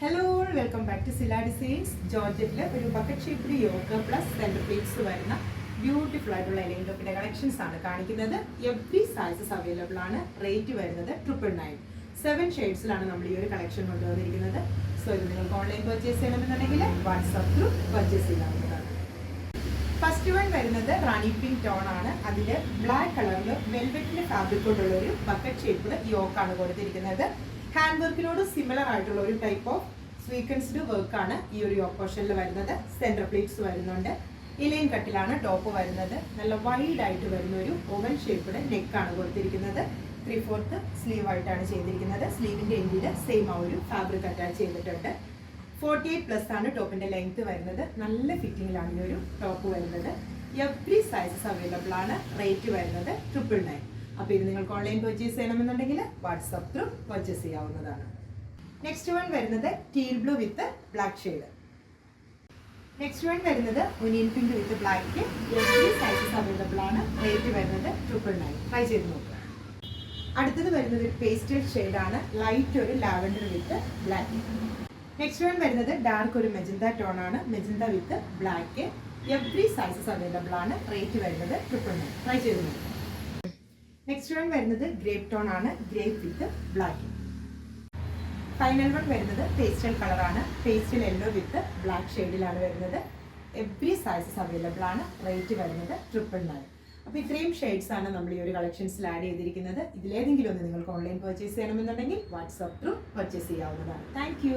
Hello, welcome back to Sila designs. ജോർജറ്റിൽ ഒരു bucket shaped yoke plus centre pleats വരുന്ന beautiful ആയിട്ടുള്ള ലൈൻ ടോപ്പിന്റെ കളക്ഷൻസ് ആണ് കാണിക്കുന്നത്. എവറി സൈസസ് അവൈലബിൾ ആണ്. റേറ്റ് വരുന്നത് 999. 7 ഷെയ്ഡ്സിലാണ് നമ്മൾ ഈ ഒരു കളക്ഷൻ കൊണ്ടുവന്നിരിക്കുന്നത്. സോ ഇത് നിങ്ങൾക്ക് ഓൺലൈൻ പർച്ചേസ് ചെയ്യണമെന്നുണ്ടെങ്കിൽ വാട്സാപ്പ് ത്രൂ പർച്ചേസ് ചെയ്യാവുന്നതാണ്. ഫസ്റ്റ് വൺ വരുന്നത് റാണി പിങ്ക് ടോൺ ആണ്. അതിൽ ബ്ലാക്ക് കളറിൽ വെൽവെറ്റിന്റെ ഫാബ്രിക് കൊണ്ടുള്ള ഒരു ബക്കറ്റ് ഷേപ്ഡ് യോക്കാണ് കൊടുത്തിരിക്കുന്നത്. ഹാൻഡ് വർക്കിനോട് സിമിലർ ആയിട്ടുള്ള ഒരു ടൈപ്പ് ഓഫ് സ്വീക്വൻസ്ഡ് വർക്കാണ് ഈ ഒരു യോക്ക് പോർഷനിൽ വരുന്നത്. സെൻറ്റർ പ്ലേറ്റ്സ് വരുന്നുണ്ട്. ഇലൈൻ കട്ടിലാണ് ടോപ്പ് വരുന്നത്. നല്ല വൈഡ് ആയിട്ട് വരുന്ന ഒരു ഓവൽ ഷേപ്പ്ഡ് നെക്കാണ് കൊടുത്തിരിക്കുന്നത്. 3/4 സ്ലീവ് ആയിട്ടാണ് ചെയ്തിരിക്കുന്നത്. സ്ലീവിന്റെ എൻഡിൽ സെയിം ആ ഒരു ഫാബ്രിക് അറ്റാച്ച് ചെയ്തിട്ടുണ്ട്. 48+ ആണ് ടോപ്പിന്റെ ലെങ്ത് വരുന്നത്. നല്ല ഫിറ്റിങ്ങിലാണ് ഈ ഒരു ടോപ്പ് വരുന്നത്. എവറി സൈസസ് അവൈലബിൾ ആണ്. റേറ്റ് വരുന്നത് 999. അപ്പോൾ ഇത് നിങ്ങൾക്ക് ഓൺലൈൻ പർച്ചേസ് ചെയ്യണമെന്നുണ്ടെങ്കിൽ വാട്സാപ്പ് ത്രൂ പർച്ചേസ് ചെയ്യാവുന്നതാണ്. നെക്സ്റ്റ് വൺ വരുന്നത് teal blue with black shade. Next one വരുന്നത് onion pink with black. Every sizes available ആണ്. റേറ്റ് വരുന്നത് 999. ട്രൈ ചെയ്ത് നോക്കുക. അടുത്തത് വരുന്നത് ഒരു പേസ്റ്റൽ ഷെയ്ഡാണ്. ലൈറ്റ് ഒരു ലാവൻഡർ വിത്ത് ബ്ലാക്ക്. നെക്സ്റ്റ് വൺ വരുന്നത് ഡാർക്ക് ഒരു മെജന്ത ടോൺ ആണ്. മെജന്ത വിത്ത് ബ്ലാക്ക്. എവറി സൈസസ് അവൈലബിൾ ആണ്. റേറ്റ് വരുന്നത് 999. ട്രൈ ചെയ്ത് നോക്കുക. നെക്സ്റ്റ് വൺ വരുന്നത് ഗ്രേപ്പ് ടോൺ ആണ്. ഗ്രേപ്പ് വിത്ത് ബ്ലാക്ക്. ഫൈനൽ വൺ വരുന്നത് പേസ്റ്റൽ കളറാണ്. പേസ്റ്റൽ യെല്ലോ വിത്ത് ബ്ലാക്ക് ഷെയ്ഡിലാണ് വരുന്നത്. എവറി സൈസസ് അവൈലബിൾ ആണ്. റേറ്റ് വരുന്നത് 999. അപ്പോൾ ഇത്രയും ഷെയ്ഡ്സ് ആണ് നമ്മൾ ഈ ഒരു കളക്ഷൻസിൽ ആഡ് ചെയ്തിരിക്കുന്നത്. ഇതിലേതെങ്കിലും ഒന്ന് നിങ്ങൾക്ക് ഓൺലൈൻ പർച്ചേസ് ചെയ്യണമെന്നുണ്ടെങ്കിൽ വാട്സാപ്പ് ത്രൂ പർച്ചേസ് ചെയ്യാവുന്നതാണ്. താങ്ക്